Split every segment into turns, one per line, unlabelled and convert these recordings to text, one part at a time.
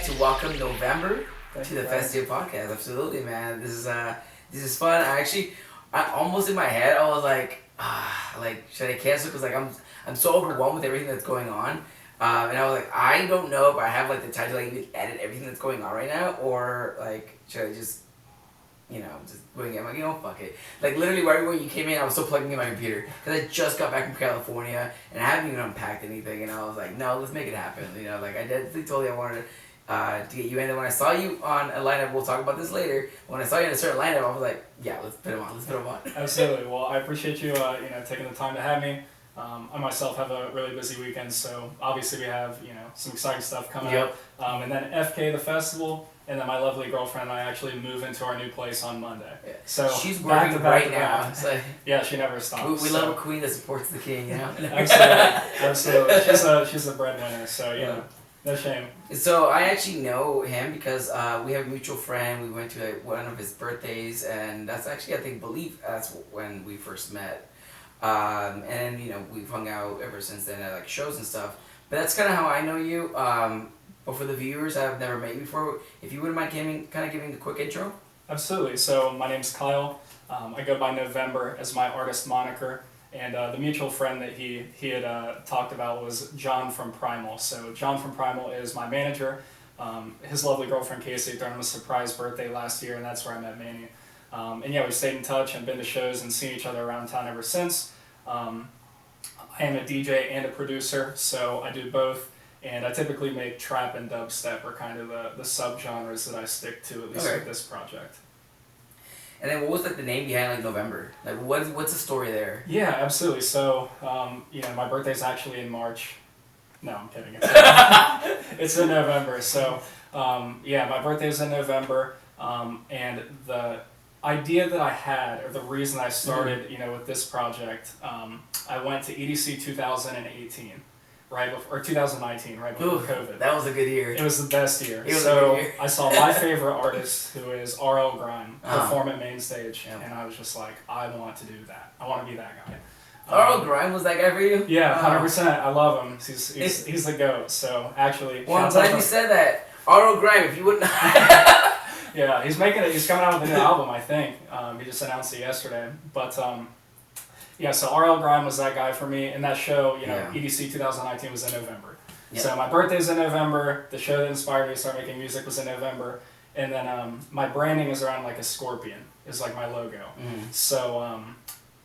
like to welcome November to the FESTY podcast. Absolutely, man. This is fun. I almost in my head I was like should I cancel? Because like I'm so overwhelmed with everything that's going on. And I was like, I don't know if I have like the time to like even edit everything that's going on right now, or like should I just just wing it. I'm like, fuck it. Like, literally, right when you came in, I was still plugging in my computer. Because I just got back from California, and I haven't even unpacked anything. And I was like, no, let's make it happen. Like, I definitely told you I wanted to get you in. And when I saw you on a lineup, we'll talk about this later. When I saw you in a certain lineup, I was like, yeah, let's put him on.
Absolutely. Well, I appreciate you, taking the time to have me. I myself have a really busy weekend, so obviously we have, some exciting stuff coming up. And then FK, the festival. And then my lovely girlfriend and I actually move into our new place on Monday.
Yeah.
So
she's working right now. So
yeah, she never stops.
We love a queen that supports the king,
Absolutely. She's a breadwinner, so no shame.
So I actually know him because we have a mutual friend. We went to one of his birthdays, and that's actually believe that's when we first met. And we've hung out ever since then at like shows and stuff. But that's kind of how I know you. But for the viewers that have never met you before, if you wouldn't mind giving a quick intro.
Absolutely. So my name's Kyle. I go by November as my artist moniker. And the mutual friend that he had talked about was John from Primal. So John from Primal is my manager. His lovely girlfriend Casey threw him a surprise birthday last year, and that's where I met Manny. And we stayed in touch and been to shows and seen each other around town ever since. I am a DJ and a producer, so I do both. And I typically make trap and dubstep are kind of the subgenres that I stick to, at least with this project.
And then what was like the name behind like November? Like what's the story there?
Yeah, absolutely. So, my birthday's actually in March. No, I'm kidding. It's in November. So, my birthday's in November. And the idea that I had, or the reason I started, with this project, I went to EDC 2018. Right before, or 2019, right before COVID.
That was a good year.
It was the best year. I saw my favorite artist, who is RL Grime, perform at main stage, and I was just like, I want to do that. I want to be that guy.
RL Grime was that guy for you?
Yeah, 100%. I love him. He's the GOAT. So actually,
well, I'm glad you said that. RL Grime, if you wouldn't.
Yeah, he's coming out with a new album, I think. He just announced it yesterday, but. So RL Grime was that guy for me, and that show, EDC 2019 was in November. Yep. So my birthday's in November, the show that inspired me to start making music was in November, and then my branding is around like a scorpion, is like my logo. So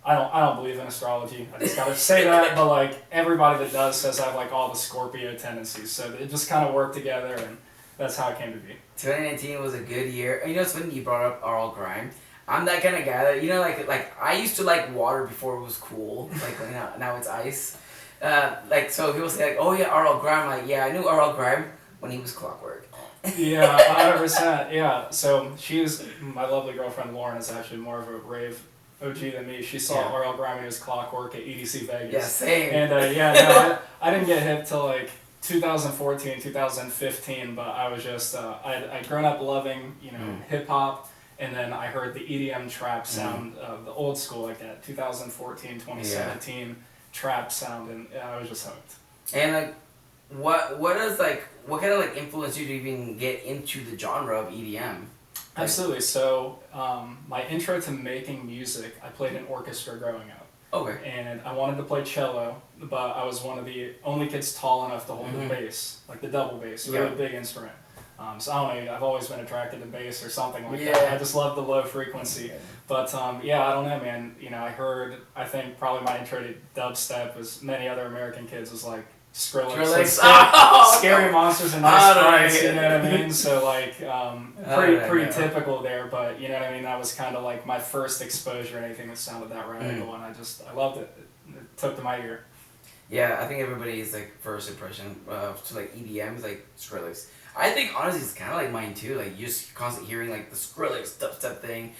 I don't believe in astrology, I just gotta say that, but like everybody that does says I have like all the Scorpio tendencies, so it just kind of worked together, and that's how it came to be.
2019 was a good year. It's funny you brought up RL Grime. I'm that kind of guy that, like I used to like water before it was cool. Like, now it's ice. So people say, like, oh yeah, RL Grime. Like, yeah, I knew RL Grime when he was Clockwork.
Yeah, 100%. Yeah, so my lovely girlfriend Lauren is actually more of a rave OG than me. She saw RL Grime when he was Clockwork at EDC Vegas.
Yeah, same.
And I didn't get hip till like 2014, 2015, but I was just, I'd grown up loving, hip hop. And then I heard the EDM trap sound, the old school, like that 2014, 2017 trap sound, and I was just hooked.
And like, what kind of like influenced you to even get into the genre of EDM?
Absolutely. So my intro to making music, I played in orchestra growing up.
Okay.
And I wanted to play cello, but I was one of the only kids tall enough to hold the bass, like the double bass, really big instrument. So I don't know, I've always been attracted to bass or something like that. I just love the low frequency. But I don't know, man. I think probably my intro to dubstep, as many other American kids, was like Skrillex. Scary Monsters and Nice Sprites, you know what I mean? So like, pretty typical there, but you know what I mean? That was kind of like my first exposure to anything that sounded that radical, and I loved it. It took to my ear.
Yeah, I think everybody's like first impression to like EDM is like Skrillex. I think honestly it's kind of like mine too. Like you're just constantly hearing like the Skrillex dubstep thing.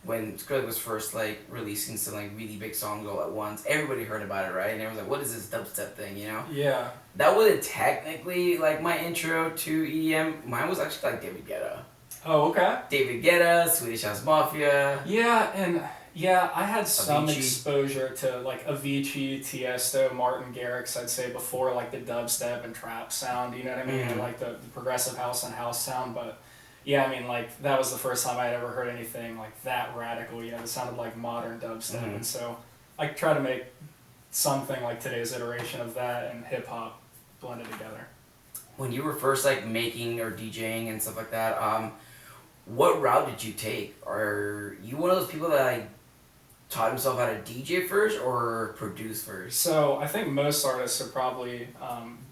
When Skrillex was first like releasing some like really big songs all at once, everybody heard about it, right? And everyone's like, "What is this dubstep thing?"
Yeah.
That wasn't technically like my intro to EDM. Mine was actually like David Guetta.
Oh, okay.
David Guetta, Swedish House Mafia.
Yeah, and Yeah, I had some
Avicii.
exposure to like Avicii, Tiesto, Martin Garrix, I'd say before like the dubstep and trap sound, you know what I mean? Or like the progressive house and house sound, but yeah, I mean like that was the first time I had ever heard anything like that radical, you know, it sounded like modern dubstep, and so I try to make something like today's iteration of that and hip hop blended together.
When you were first like making or DJing and stuff like that, what route did you take? Are you one of those people that like taught himself how to DJ first or produce first?
So I think most artists are probably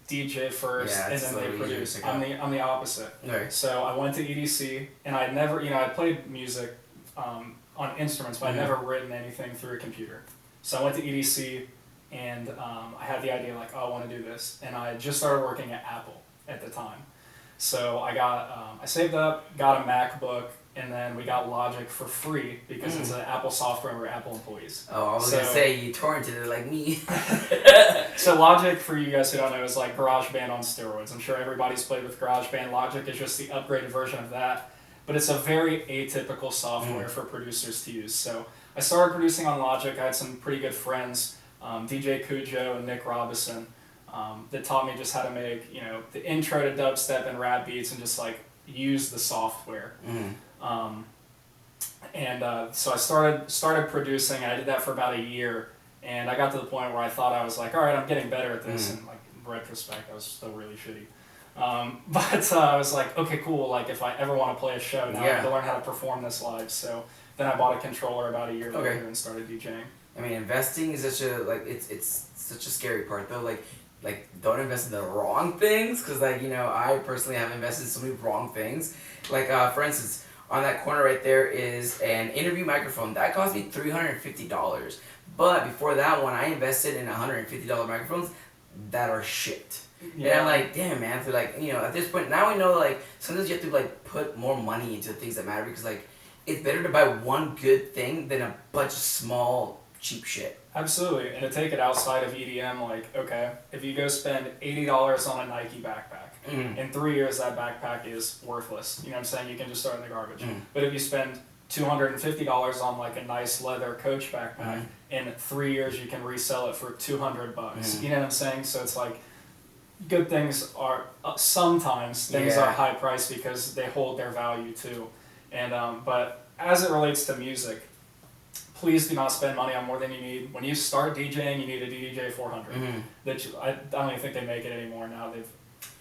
DJ first
Yeah,
and
it's
then
a
they
little easier
produce.
to
I'm the opposite.
Okay.
So I went to EDC and I'd never, you know, I played music on instruments, but I'd never written anything through a computer. So I went to EDC and I had the idea like, oh, I want to do this, and I just started working at Apple at the time. So I got I saved up, got a MacBook, and then we got Logic for free because it's an Apple software and we're Apple employees.
Oh, I was gonna say you torrented it like me.
So Logic, for you guys who don't know, is like GarageBand on steroids. I'm sure everybody's played with GarageBand. Logic is just the upgraded version of that, but it's a very atypical software for producers to use. So I started producing on Logic. I had some pretty good friends, DJ Cujo and Nick Robinson, that taught me just how to make, you know, the intro to dubstep and rap beats and just like use the software. So I started producing. I did that for about a year, and I got to the point where I thought I was like, all right, I'm getting better at this. And like in retrospect, I was still really shitty. But I was like, okay, cool. Like if I ever want to play a show, now I have to learn how to perform this live. So then I bought a controller about a year later and started DJing.
I mean, investing is such a like it's such a scary part though. Like don't invest in the wrong things, because like, you know, I personally have invested in so many wrong things. Like for instance, on that corner right there is an interview microphone that cost me $350. But before that one, I invested in $150 microphones that are shit. Yeah. And I'm like, damn, man. So like, you know, at this point now we know like sometimes you have to like put more money into things that matter, because like it's better to buy one good thing than a bunch of small cheap shit.
Absolutely, and to take it outside of EDM, like, okay, if you go spend $80 on a Nike backpack, in 3 years that backpack is worthless. You know what I'm saying? You can just throw it in the garbage. But if you spend $250 on like a nice leather Coach backpack, in 3 years you can resell it for $200. You know what I'm saying? So it's like, good things are sometimes things are high priced because they hold their value too. And but as it relates to music, please do not spend money on more than you need. When you start DJing, you need a DDJ 400. I don't even think they make it anymore now.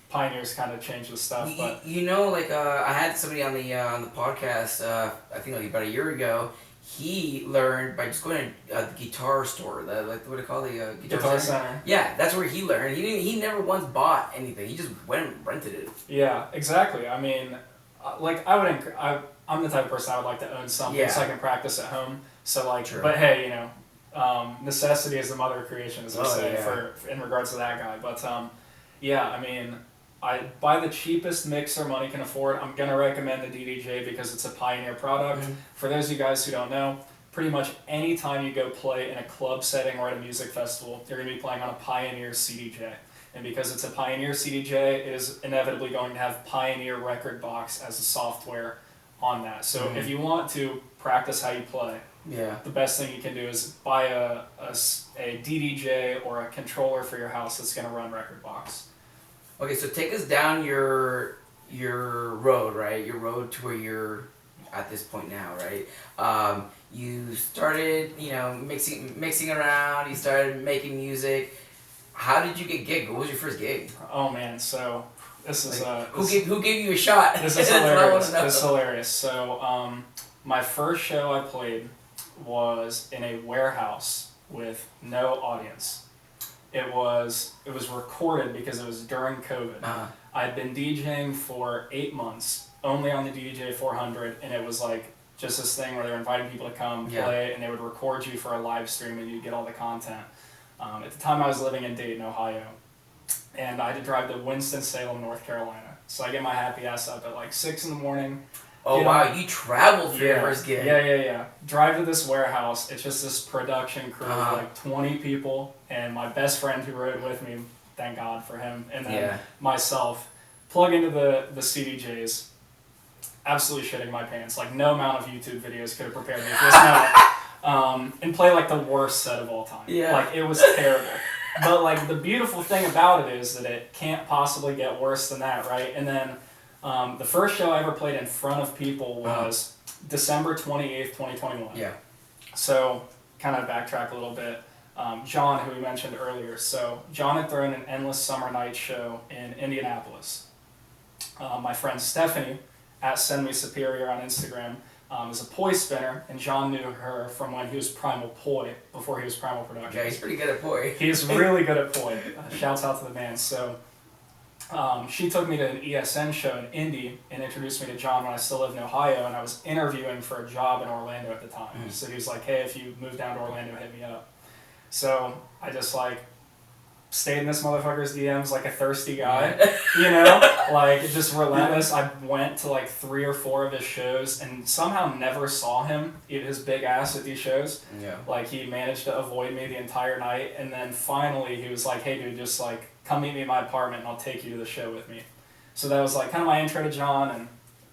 Pioneers kind of changed the stuff. But
you know, like I had somebody on the podcast. I think like about a year ago. He learned by just going to the guitar store, like what do they call the guitar center? Yeah, that's where he learned. He never once bought anything. He just went and rented it.
Yeah, exactly. I mean, like I'm the type of person I would like to own something so I can practice at home. So like, but hey, you know, necessity is the mother of creation, as I say, for in regards to that guy. But yeah, I mean, I buy the cheapest mixer money can afford. I'm gonna recommend the DDJ because it's a Pioneer product. For those of you guys who don't know, pretty much any time you go play in a club setting or at a music festival, you're gonna be playing on a Pioneer CDJ. And because it's a Pioneer CDJ, it is inevitably going to have Pioneer Record Box as a software on that. So if you want to practice how you play, the best thing you can do is buy a DDJ or a controller for your house that's going to run Record Box.
Okay, so take us down your road, right? Your road to where you're at this point now, right? You started, you know, mixing around. You started making music. How did you get gig? What was your first gig?
Oh man, so this is
who gave you a shot?
This is hilarious. This is hilarious. So my first show I played was in a warehouse with no audience. It was recorded because it was during COVID. I'd been DJing for 8 months, only on the DJ 400, and it was like just this thing where they're inviting people to come play, and they would record you for a live stream, and you'd get all the content. At the time, I was living in Dayton, Ohio, and I had to drive to Winston-Salem, North Carolina. So I get my happy ass up at like 6 in the morning.
Oh wow, you traveled for your first gig.
Yeah. Drive to this warehouse. It's just this production crew of like 20 people, and my best friend who rode with me, thank God for him, and then myself. Plug into the CDJs. Absolutely shitting my pants. Like no amount of YouTube videos could have prepared me for this moment. and play like the worst set of all time.
Yeah.
Like it was terrible. But like the beautiful thing about it is that it can't possibly get worse than that, right? And then the first show I ever played in front of people was December 28th, 2021.
Yeah.
So kind of backtrack a little bit. John, who we mentioned earlier. So John had thrown an Endless Summer Night show in Indianapolis. My friend Stephanie at Send Me Superior on Instagram is a poi spinner, and John knew her from when he was Primal Poi, before he was Primal Productions.
Yeah, he's pretty good at poi.
He's really good at poi. Shouts out to the man. So she took me to an ESN show in Indy and introduced me to John when I still lived in Ohio, and I was interviewing for a job in Orlando at the time. So he was like, hey, if you move down to Orlando, hit me up. So I just like stayed in this motherfucker's DMs like a thirsty guy, you know, like just relentless. I went to like 3 or 4 of his shows and somehow never saw him eat his big ass at these shows.
Yeah.
Like he managed to avoid me the entire night, and then finally he was like, hey dude, just like come meet me in my apartment and I'll take you to the show with me. So that was like kind of my intro to John, and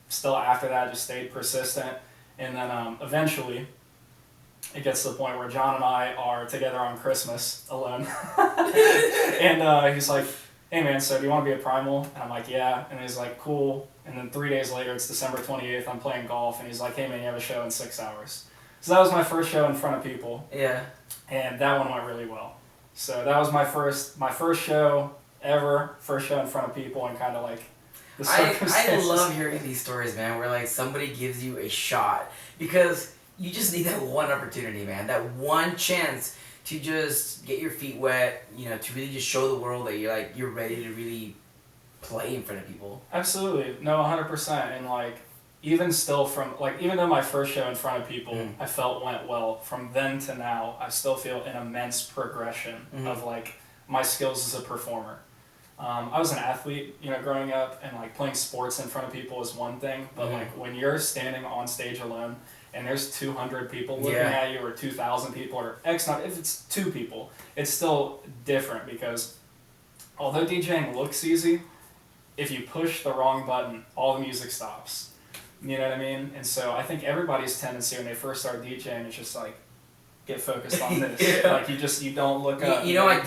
still after that just stayed persistent. And then eventually it gets to the point where John and I are together on Christmas alone. And he's like, hey man, so do you want to be a Primal? And I'm like, yeah. And he's like, cool. And then 3 days later, it's December 28th, I'm playing golf, and he's like, hey man, you have a show in 6 hours. So that was my first show in front of people.
Yeah.
And that one went really well. So that was my first show ever, first show in front of people, and kind of like the circumstances.
I love hearing these stories, man, where like somebody gives you a shot, because you just need that one opportunity, man, that one chance to just get your feet wet, you know, to really just show the world that you're ready to really play in front of people.
Absolutely. No, 100%. And like, even still from, like, even though my first show in front of people I felt went well, from then to now, I still feel an immense progression of like my skills as a performer. I was an athlete, you know, growing up, and like playing sports in front of people is one thing, but like when you're standing on stage alone and there's 200 people looking at you, or 2,000 people, or X number, if it's 2 people, it's still different, because although DJing looks easy, if you push the wrong button, all the music stops. You know what I mean? And so I think everybody's tendency when they first start DJing is just like, get focused on this. Like you don't look up.
You know, I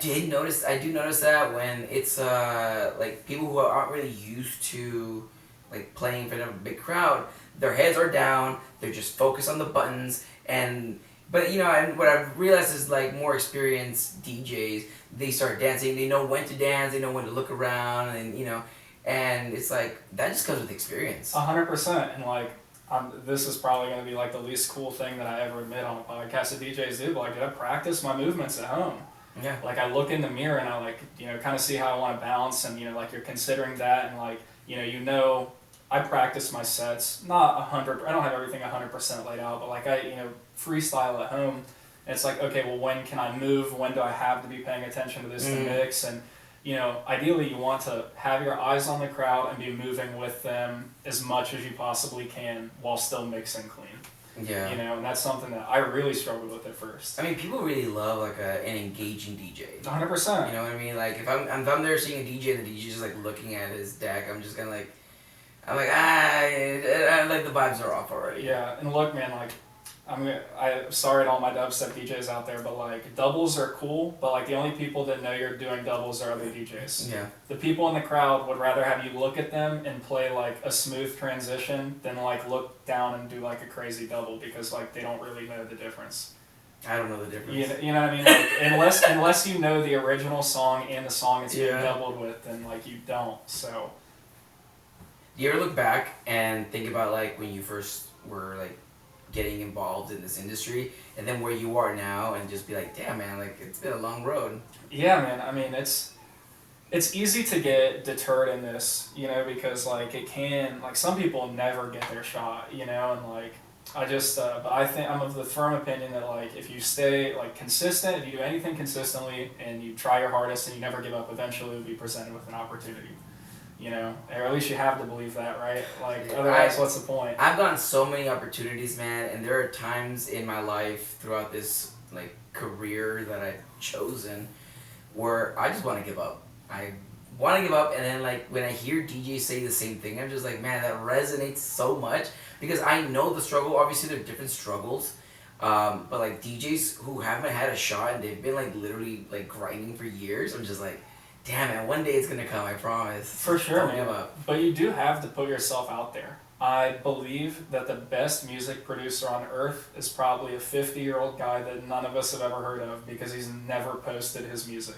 do notice that when it's like people who aren't really used to like playing in front of a big crowd, their heads are down, they're just focused on the buttons, but you know, and what I've realized is like more experienced DJs, they start dancing, they know when to dance, they know when to look around, and you know, and it's like that just comes with experience.
100%. And like, this is probably going to be like the least cool thing that I ever admit on a podcast that DJs do, but like, I practice my movements at home.
Yeah.
Like I look in the mirror and I like, you know, kind of see how I want to balance, and you know, like you're considering that, and like, you know, I practice my sets, not 100, I don't have everything 100% laid out, but like I, you know, freestyle at home. And it's like, okay, well, when can I move? When do I have to be paying attention to this to mix? And, you know, ideally you want to have your eyes on the crowd and be moving with them as much as you possibly can while still mixing clean.
Yeah.
You know, and that's something that I really struggled with at first.
I mean, people really love like an engaging DJ.
100%.
You know what I mean? Like if I'm there seeing a DJ and the DJ's just like looking at his deck, I'm just gonna like, I like the vibes are off already.
Yeah, and look, man, like, I'm sorry to all my dubstep DJs out there, but like doubles are cool, but like the only people that know you're doing doubles are other DJs.
Yeah.
The people in the crowd would rather have you look at them and play like a smooth transition than like look down and do like a crazy double, because like they don't really know the difference.
I don't know the difference.
You know what I mean? Like, unless you know the original song and the song it's being doubled with, then like you don't. So.
Do you ever look back and think about like when you first were like getting involved in this industry, and then where you are now, and just be like, damn man, like it's been a long road?
Yeah, man. I mean, it's easy to get deterred in this, you know, because like it can, like some people never get their shot, you know, and like I just, but I think I'm of the firm opinion that like if you stay like consistent, if you do anything consistently and you try your hardest and you never give up, eventually you'll be presented with an opportunity. You know, or at least you have to believe that, right? Like, otherwise, what's the point?
I've gotten so many opportunities, man, and there are times in my life throughout this, like, career that I've chosen where I just want to give up. I want to give up, and then, like, when I hear DJs say the same thing, I'm just like, man, that resonates so much, because I know the struggle. Obviously, there are different struggles, But like DJs who haven't had a shot and they've been like literally like grinding for years, I'm just like, damn man, one day it's gonna come, I promise.
For sure,
Don't
man.
give up.
But you do have to put yourself out there. I believe that the best music producer on earth is probably a 50-year-old guy that none of us have ever heard of because he's never posted his music.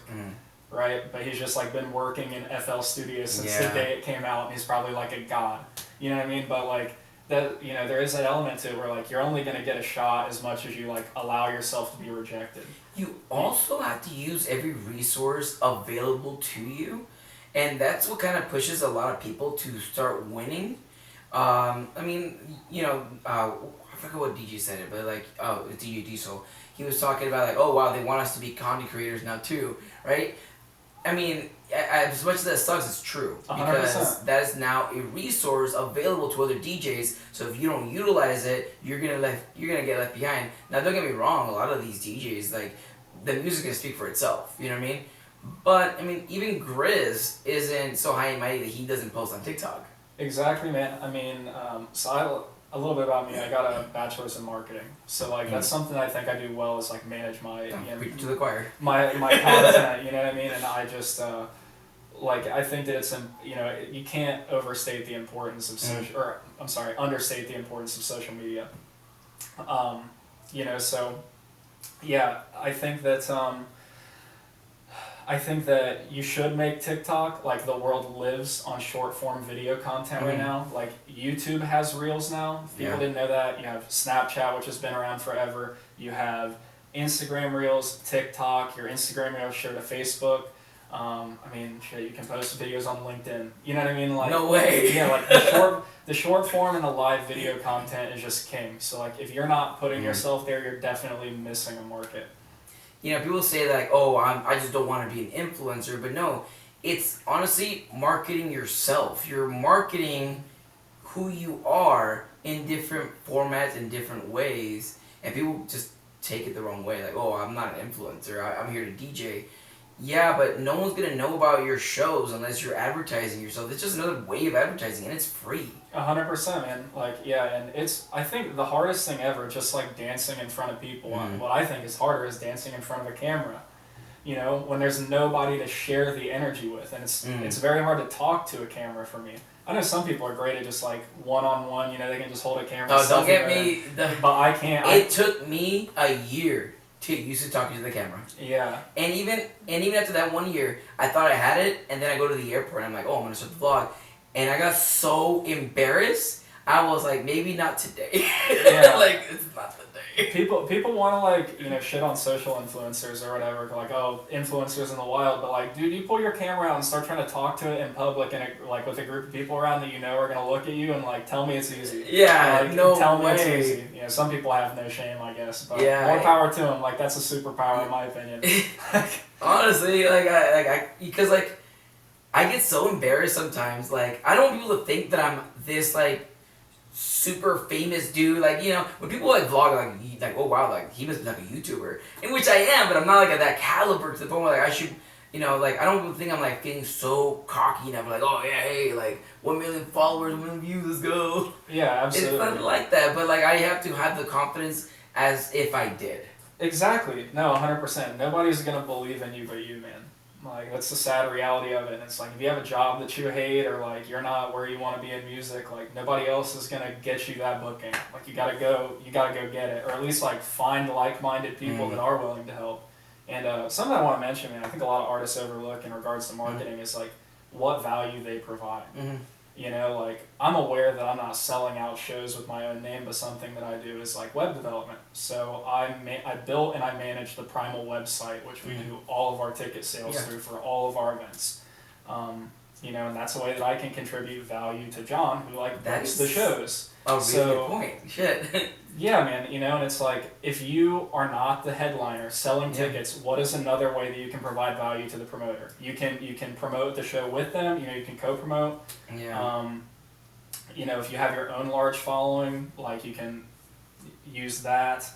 Right? But he's just like been working in FL Studios since the day it came out, and he's probably like a god. You know what I mean? But like that, you know, there is that element to it where like you're only gonna get a shot as much as you like allow yourself to be rejected.
You also have to use every resource available to you, and that's what kind of pushes a lot of people to start winning. I mean, you know, I forget what DJ said it, but like, it's DJ Diesel. He was talking about like, oh wow, they want us to be content creators now too, right? I mean, as much as that sucks, it's true.
100%.
Because that is now a resource available to other DJs. So if you don't utilize it, you're gonna get left behind. Now, don't get me wrong. A lot of these DJs, like, the music can speak for itself. You know what I mean? But I mean, even Grizz isn't so high and mighty that he doesn't post on TikTok.
Exactly, man. I mean, a little bit about me. I got a bachelor's in marketing, so like that's something I think I do well is like manage my
Preach to the choir.
my content. You know what I mean? And I just like I think that it's you know you can't overstate the importance of social or I'm sorry understate the importance of social media. You know, so yeah, I think that you should make TikTok. Like the world lives on short form video content right now. Like YouTube has Reels now. If people didn't know that. You have Snapchat, which has been around forever. You have Instagram Reels, TikTok. Your Instagram Reels share to Facebook. I mean, shit, you can post videos on LinkedIn. You know what I mean? Like,
no way.
Yeah, like the short form and the live video content is just king. So like, if you're not putting yourself there, you're definitely missing a market.
You know, people say that, like, oh, I just don't want to be an influencer, but no, it's honestly marketing yourself. You're marketing who you are in different formats in different ways, and people just take it the wrong way. Like, oh, I'm not an influencer. I'm here to DJ. Yeah, but no one's gonna know about your shows unless you're advertising yourself. It's just another way of advertising, and it's free.
100%, man. Like, yeah, and it's, I think the hardest thing ever, just like dancing in front of people, what I think is harder is dancing in front of a camera. You know, when there's nobody to share the energy with, and it's very hard to talk to a camera for me. I know some people are great at just like one-on-one, you know, they can just hold a camera.
Oh, don't get me.
But I can't.
It took me a year to get used to talking to the camera.
Yeah.
And even after that 1 year, I thought I had it, and then I go to the airport, and I'm like, oh, I'm gonna start the vlog. And I got so embarrassed, I was like, maybe not today.
Yeah.
Like, it's not the day.
People want to like, you know, shit on social influencers or whatever, like, oh, influencers in the wild, but like, dude, you pull your camera out and start trying to talk to it in public and like with a group of people around that you know are gonna look at you and like tell me it's easy.
Yeah,
like,
no
tell
way.
me it's easy. You know, some people have no shame, I guess, but
Yeah,
more power to them. Like that's a superpower in my opinion.
Honestly, because like I get so embarrassed sometimes. Like I don't want people to think that I'm this like super famous dude. Like, you know, when people like vlog, like oh wow, like he must be like a YouTuber, in which I am, but I'm not like at that caliber to the point where like I should, you know, like I don't think I'm like getting so cocky and I'm like, oh yeah, hey, like 1 million followers, 1 million views, let's go.
Yeah, absolutely.
It's not like that, but like I have to have the confidence as if I did.
Exactly. No, 100%. Nobody's gonna believe in you but you, man. Like that's the sad reality of it. And it's like if you have a job that you hate or like you're not where you want to be in music, like nobody else is gonna get you that booking. Like you gotta go get it, or at least like find like-minded people that are willing to help. And something I want to mention, man, I think a lot of artists overlook in regards to marketing is like what value they provide. You know, like I'm aware that I'm not selling out shows with my own name, but something that I do is like web development. So I built and I manage the Primal website, which we do all of our ticket sales through for all of our events. You know, and that's a way that I can contribute value to John, who like books the shows.
Oh, really good point. Shit.
Yeah, man. You know, and it's like if you are not the headliner selling tickets, what is another way that you can provide value to the promoter? You can promote the show with them. You know, you can co-promote.
Yeah.
You know, if you have your own large following, like you can use that.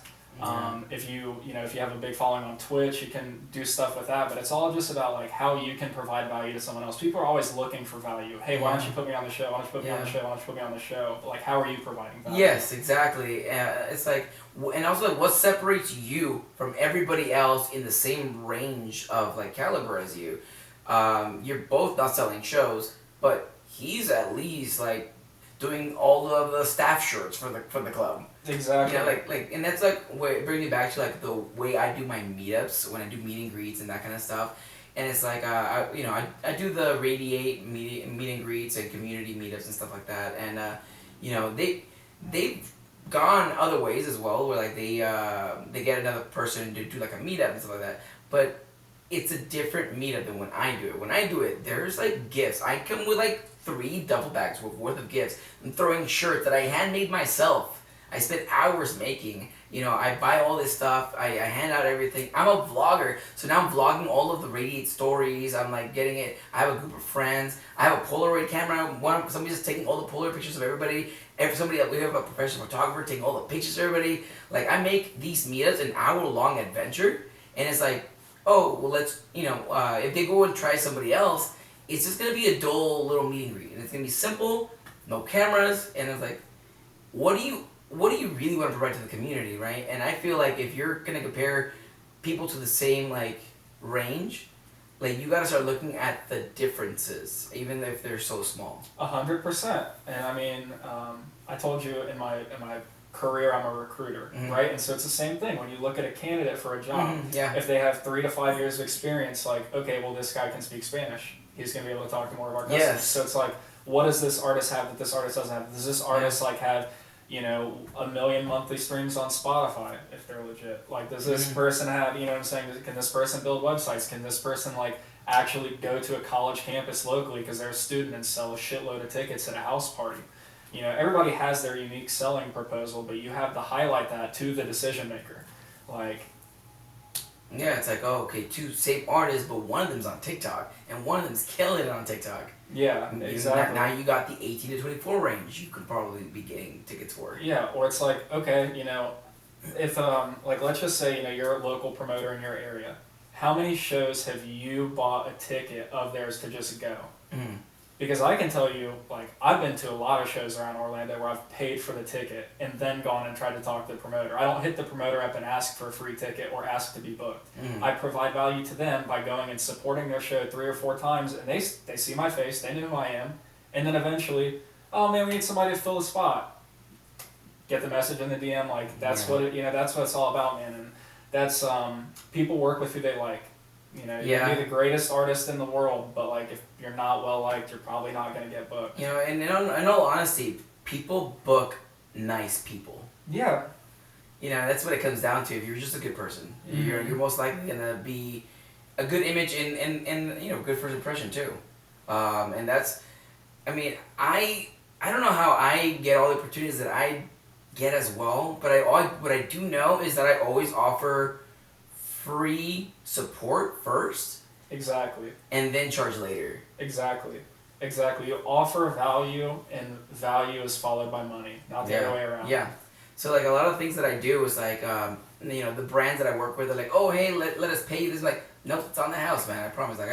If you have a big following on Twitch, you can do stuff with that, but it's all just about like how you can provide value to someone else. People are always looking for value. Hey, why don't you put me on the show? Why don't you put me on the show? Why don't you put me on the show? But like, how are you providing value?
Yes, exactly. It's like, and also like, what separates you from everybody else in the same range of like caliber as you? You're both not selling shows, but he's at least like doing all of the staff shirts for the club.
Exactly.
You know, like, and that's like bringing me back to like the way I do my meetups when I do meet and greets and that kind of stuff. And it's like I do the Radiate meet and greets and community meetups and stuff like that. And they've gone other ways as well, where like they get another person to do like a meetup and stuff like that. But it's a different meetup than when I do it. When I do it, there's like gifts. I come with like 3 duffel bags worth of gifts. I'm throwing shirts that I handmade myself. I spent hours making. I buy all this stuff. I hand out everything. I'm a vlogger, so now I'm vlogging all of the Radiate stories. I'm like getting it. I have a group of friends. I have a Polaroid camera. Somebody's just taking all the Polaroid pictures of everybody. We have a professional photographer taking all the pictures of everybody. Like, I make these meetups an hour-long adventure, and it's like, oh, well, let's, if they go and try somebody else, it's just gonna be a dull little meet and greet, and it's gonna be simple, no cameras, and it's like, what do you really want to provide to the community, right? And I feel like if you're gonna compare people to the same like range, like you gotta start looking at the differences, even if they're so small.
100%. And I mean, I told you in my career I'm a recruiter, right? And so it's the same thing when you look at a candidate for a job. If they have 3 to 5 years of experience, like, okay, well, this guy can speak Spanish. He's gonna be able to talk to more of our customers.
Yes.
So it's like, what does this artist have that this artist doesn't have? Does this artist like have 1 million monthly streams on Spotify if they're legit? Like, does this person have, what I'm saying? Can this person build websites? Can this person like actually go to a college campus locally because they're a student and sell a shitload of tickets at a house party? Everybody has their unique selling proposal, but you have to highlight that to the decision maker. Like,
yeah, it's like, oh, okay, 2 same artists, but one of them's on TikTok, and one of them's killing it on TikTok.
Yeah, exactly.
Now you got the 18 to 24 range you could probably be getting tickets for.
Yeah, or it's like, okay, if, like, let's just say, you're a local promoter in your area. How many shows have you bought a ticket of theirs to just go? Because I can tell you, like, I've been to a lot of shows around Orlando where I've paid for the ticket and then gone and tried to talk to the promoter. I don't hit the promoter up and ask for a free ticket or ask to be booked. I provide value to them by going and supporting their show 3 or 4 times, and they see my face, they know who I am, and then eventually, oh man, we need somebody to fill the spot. Get the message in the DM, like, that's what that's what it's all about, man. And that's people work with who they like. You can be the greatest artist in the world, but like if you're not well liked, you're probably not gonna get booked.
And in all honesty, people book nice people.
Yeah.
That's what it comes down to. If you're just a good person, you're most likely gonna be a good image and good first impression too. And that's, I mean, I don't know how I get all the opportunities that I get as well, but what I do know is that I always offer free support first.
Exactly.
And then charge later.
Exactly. You offer value, and value is followed by money, not the other way around. Yeah.
So like a lot of things that I do is like, the brands that I work with are like, oh hey, let us pay you this. Like, nope, it's on the house, man. I promise. Like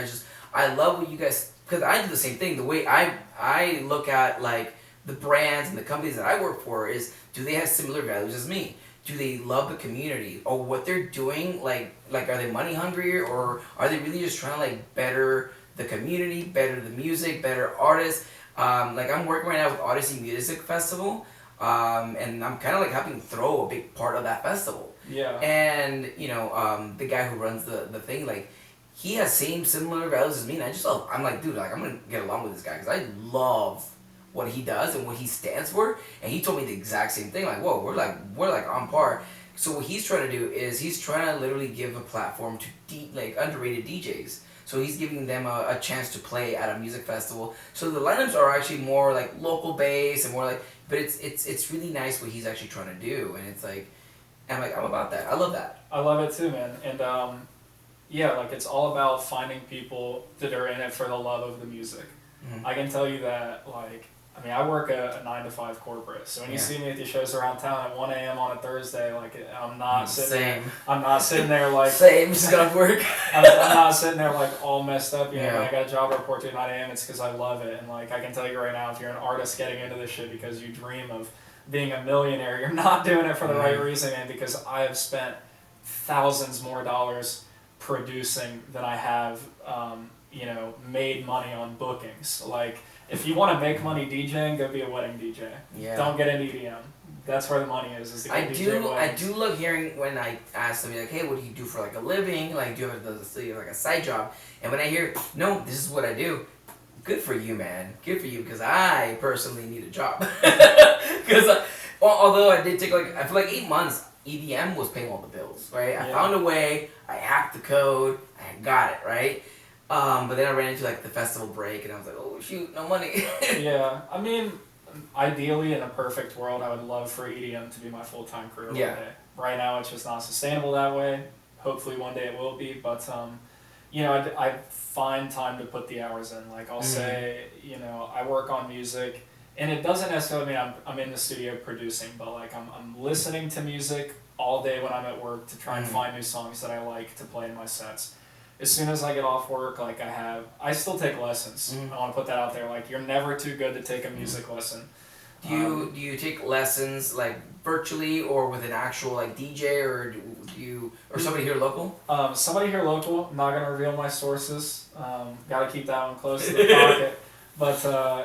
I love what you guys, because I do the same thing. The way I look at like the brands and the companies that I work for is, do they have similar values as me? Do they love the community, or what they're doing? Like are they money hungry, or are they really just trying to like better the community, better the music, better artists? Like I'm working right now with Odyssey Music Festival, and I'm kind of like helping throw a big part of that festival.
Yeah.
And the guy who runs the thing, like he has similar values as me, and I'm like, dude, like I'm gonna get along with this guy because I love what he does and what he stands for. And he told me the exact same thing, like, whoa, we're like on par. So what he's trying to do is he's trying to literally give a platform to underrated DJs. So he's giving them a chance to play at a music festival. So the lineups are actually more like local based and more like, but it's really nice what he's actually trying to do. And it's like, I'm about that. I love that.
I love it too, man. And like it's all about finding people that are in it for the love of the music. I can tell you that, like, I mean, I work a 9 to 5 corporate, so when you see me at these shows around town at 1 a.m. on a Thursday, like I'm not sitting there. I'm not sitting there like
just got work.
I'm not sitting there like all messed up. You know, when I got a job report to 9 a.m. It's because I love it, and like I can tell you right now, if you're an artist getting into this shit because you dream of being a millionaire, you're not doing it for the right reason, and because I have spent thousands more dollars producing than I have, you know, made money on bookings. Like, if you want to make money DJing, go be a wedding DJ. Yeah. Don't get into EDM. That's where the money is to get DJ weddings.
I do love hearing when I ask somebody like, hey, what do you do for like a living? Like, do you have like a side job? And when I hear, no, this is what I do. Good for you, man. Good for you, because I personally need a job. Because although I did take like, I feel like 8 months, EDM was paying all the bills, right? I found a way, I hacked the code, I got it, right? But then I ran into like the festival break, and I was like, oh shoot, no money.
Yeah, I mean, ideally in a perfect world, I would love for EDM to be my full-time career one day. Right now, it's just not sustainable that way. Hopefully one day it will be, but you know, I find time to put the hours in. Like I'll say, you know, I work on music, and it doesn't necessarily mean I'm in the studio producing, but like I'm listening to music all day when I'm at work to try and find new songs that I like to play in my sets. As soon as I get off work, like I still take lessons. I want to put that out there. Like, you're never too good to take a music lesson.
Do you take lessons like virtually or with an actual like DJ, or somebody here local?
Somebody here local. I'm not gonna reveal my sources. Got to keep that one close to the pocket. But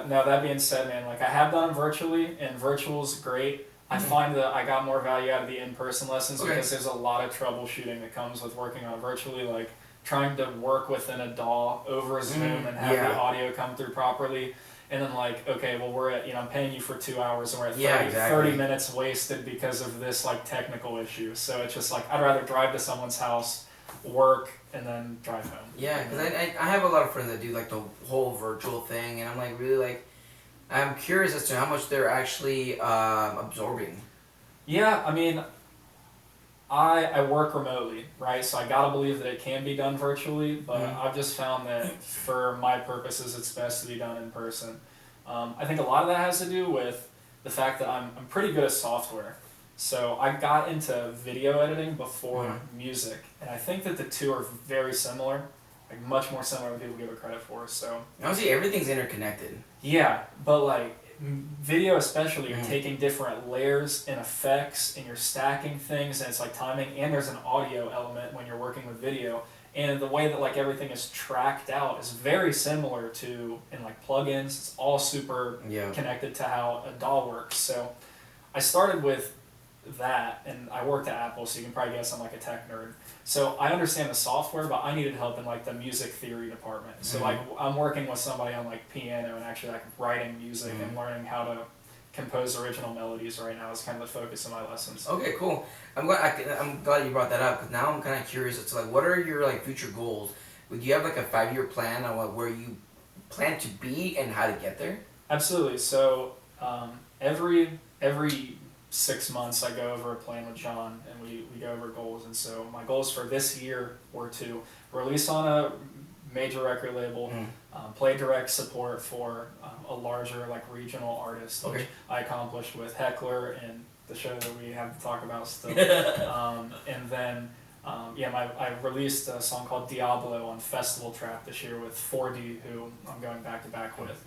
no, that being said, man, like I have done them virtually, and virtual's great. I find that I got more value out of the in-person lessons because there's a lot of troubleshooting that comes with working on virtually, like trying to work within a DAW over Zoom and have the audio come through properly. And then like, okay, well we're at, you know, I'm paying you for 2 hours and we're at 30 minutes wasted because of this like technical issue. So it's just like, I'd rather drive to someone's house, work, and then drive home.
Yeah, because I have a lot of friends that do like the whole virtual thing, and I'm like really like, I'm curious as to how much they're actually absorbing.
Yeah, I mean, I work remotely, right? So I gotta believe that it can be done virtually, but I've just found that for my purposes, it's best to be done in person. I think a lot of that has to do with the fact that I'm pretty good at software. So I got into video editing before music, and I think that the two are very similar, like much more similar than people give it credit for. So
honestly, everything's interconnected.
Yeah, but like video especially, you're taking different layers and effects, and you're stacking things, and it's like timing, and there's an audio element when you're working with video, and the way that like everything is tracked out is very similar to in like plugins. It's all super connected to how a DAW works. So I started with that, and I worked at Apple, so you can probably guess I'm like a tech nerd. So I understand the software, but I needed help in like the music theory department. So like I'm working with somebody on like piano and actually like writing music and learning how to compose original melodies right now is kind of the focus of my lessons.
Okay, cool. I'm glad you brought that up, because now I'm kind of curious as to like what are your like future goals? Do you have like a 5-year plan on where you plan to be and how to get there?
Absolutely. So every 6 months I go over a plan with John, and we go over goals. And so my goals for this year were to release on a major record label, play direct support for a larger like regional artist, which I accomplished with Heckler and the show that we have to talk about still. And then I released a song called Diablo on Festival Trap this year with 4D, who I'm going back to back with.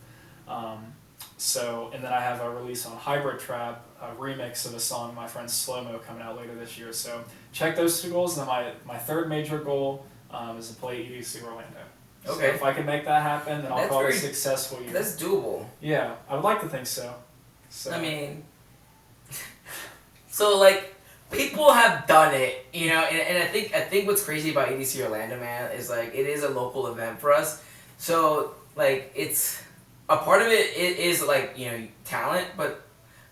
So, and then I have a release on Hybrid Trap, a remix of a song, my friend Slow Mo, coming out later this year. So check those 2 goals. And then my third major goal is to play EDC Orlando. Okay. So if I can make that happen, then I'll call it a successful year.
That's doable.
Yeah, I would like to think so.
I mean, so like, people have done it, you know, and I think what's crazy about EDC Orlando, man, is like, it is a local event for us. So like, it's a part of it is like, you know, talent, but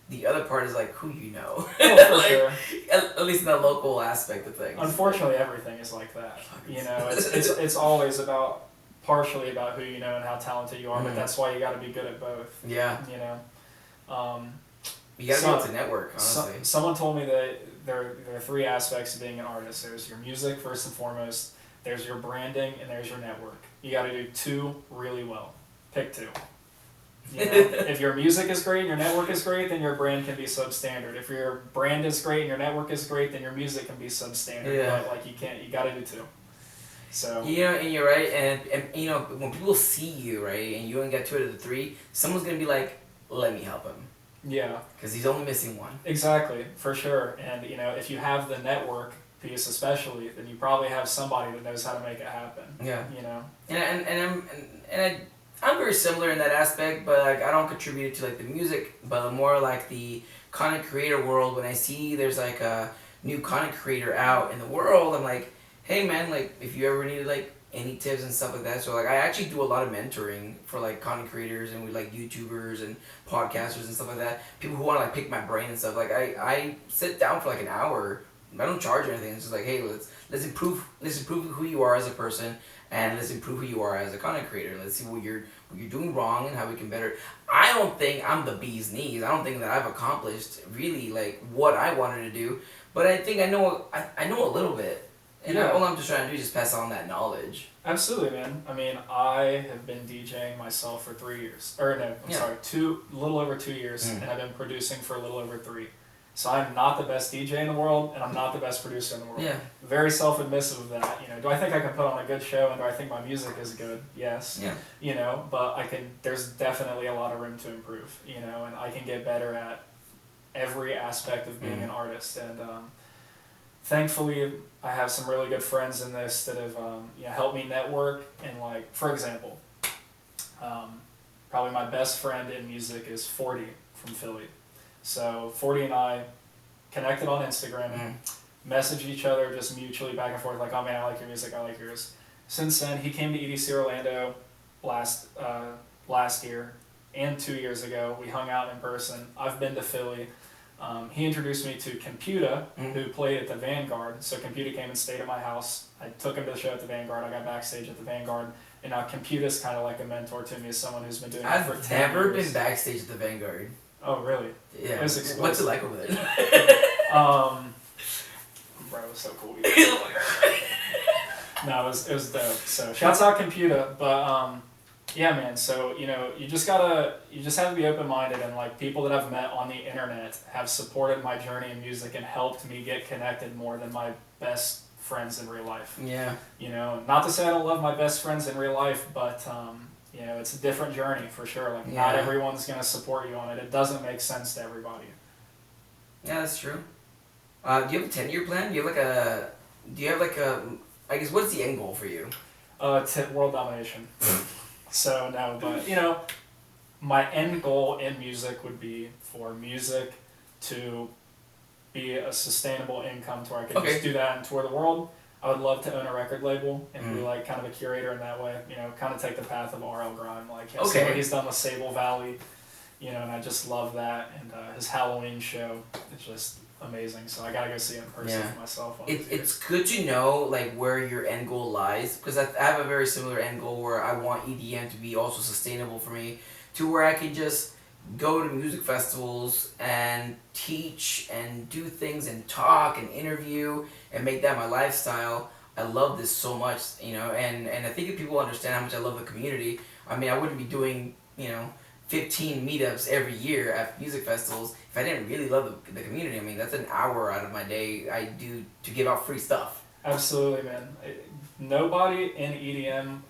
the other part is like who you know.
Oh, for sure.
At least in the local aspect of things.
Unfortunately, everything is like that. You know, it's always partially about who you know and how talented you are, but that's why you got to be good at both.
Yeah.
You know.
You got to be able to network, honestly.
Someone told me that there are 3 aspects of being an artist. There's your music, first and foremost. There's your branding, and there's your network. You got to do 2 really well. Pick 2. You know, if your music is great and your network is great, then your brand can be substandard. If your brand is great and your network is great, then your music can be substandard.
Yeah.
But like you gotta do two. So
You know, and you're right, and you know, when people see you, right, and you only got 2 out of the 3, someone's gonna be like, let me help him.
yeah.
Because he's only missing one.
Exactly, for sure. And you know, if you have the network piece especially, then you probably have somebody that knows how to make it happen.
Yeah.
You know.
I'm very similar in that aspect, but like I don't contribute to like the music, but more like the content creator world. When I see there's like a new content creator out in the world, I'm like, hey man, like if you ever need like any tips and stuff like that. So like I actually do a lot of mentoring for like content creators and with like YouTubers and podcasters and stuff like that. People who want to like pick my brain and stuff. Like I sit down for like an hour. I don't charge or anything. It's just like, hey, let's improve who you are as a person, and let's improve who you are as a content creator. Let's see what you're doing wrong and how we can better. I don't think I'm the bee's knees. I don't think that I've accomplished really like what I wanted to do, but I think I know a little bit, and all I'm just trying to do is just pass on that knowledge.
Absolutely, man. I mean, I have been DJing myself for 3 years, or no, I'm sorry, a little over 2 years, and I've been producing for a little over 3. So I'm not the best DJ in the world, and I'm not the best producer in the world.
Yeah.
Very self-admissive of that. You know, do I think I can put on a good show, and do I think my music is good? Yes.
Yeah.
You know, but there's definitely a lot of room to improve, you know, and I can get better at every aspect of being an artist. And thankfully, I have some really good friends in this that have helped me network. And like, for example, probably my best friend in music is 40 from Philly. So 40 and I connected on Instagram, messaged each other just mutually back and forth, like, oh man, I like your music, I like yours. Since then, he came to EDC Orlando last year and 2 years ago. We hung out in person. I've been to Philly. He introduced me to Computa, who played at the Vanguard. So Computa came and stayed at my house. I took him to the show at the Vanguard. I got backstage at the Vanguard. And now Computa's kind of like a mentor to me as someone who's been doing it for 10 years. I've
never been backstage at the Vanguard.
Oh, really?
Yeah. What's it like over there?
Bro, it was so cool. No, it was dope. So shouts out Computa, but yeah, man. So you know, you just have to be open minded, and like people that I've met on the internet have supported my journey in music and helped me get connected more than my best friends in real life. Yeah. You know, not to say I don't love my best friends in real life, but you know, it's a different journey for sure. Like not everyone's gonna support you on it. It doesn't make sense to everybody. Yeah, that's true. Do you have a 10-year plan? Do you have like a? I guess what's the end goal for you? World domination. So no, but you know, my end goal in music would be for music to be a sustainable income to where I could just do that and tour the world. I would love to own a record label and be like kind of a curator in that way. You know, kind of take the path of R.L. Grime, like see what he's done with Sable Valley. You know, and I just love that. And his Halloween show is just amazing. So I gotta go see it in person for myself. It's good to know like where your end goal lies, because I have a very similar end goal where I want EDM to be also sustainable for me, to where I can just go to music festivals and teach and do things and talk and interview and make that my lifestyle. I love this so much, you know, and I think if people understand how much I love the community, I mean, I wouldn't be doing, you know, 15 meetups every year at music festivals if I didn't really love the community. I mean, that's an hour out of my day I do to give out free stuff. Absolutely, man. Nobody in EDM,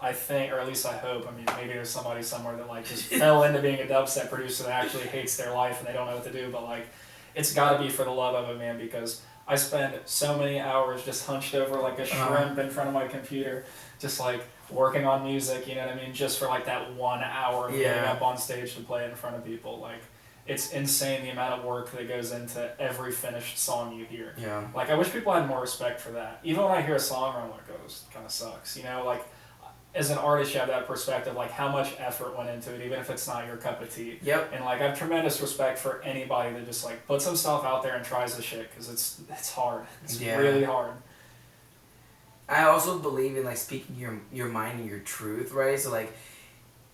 I think, or at least I hope, I mean, maybe there's somebody somewhere that like just fell into being a dubstep producer that actually hates their life and they don't know what to do, but like, it's gotta be for the love of it, man, because I spend so many hours just hunched over like a shrimp in front of my computer, just like working on music, you know what I mean, just for like that 1 hour of getting up on stage to play it in front of people. Like, it's insane the amount of work that goes into every finished song you hear. Yeah. Like, I wish people had more respect for that. Even when I hear a song, I'm like, oh, this kind of sucks. You know, like, as an artist, you have that perspective, like, how much effort went into it, even if it's not your cup of tea. Yep. And, like, I have tremendous respect for anybody that just, like, puts himself out there and tries the shit, because it's hard. It's really hard. I also believe in, like, speaking your mind and your truth, right? So, like,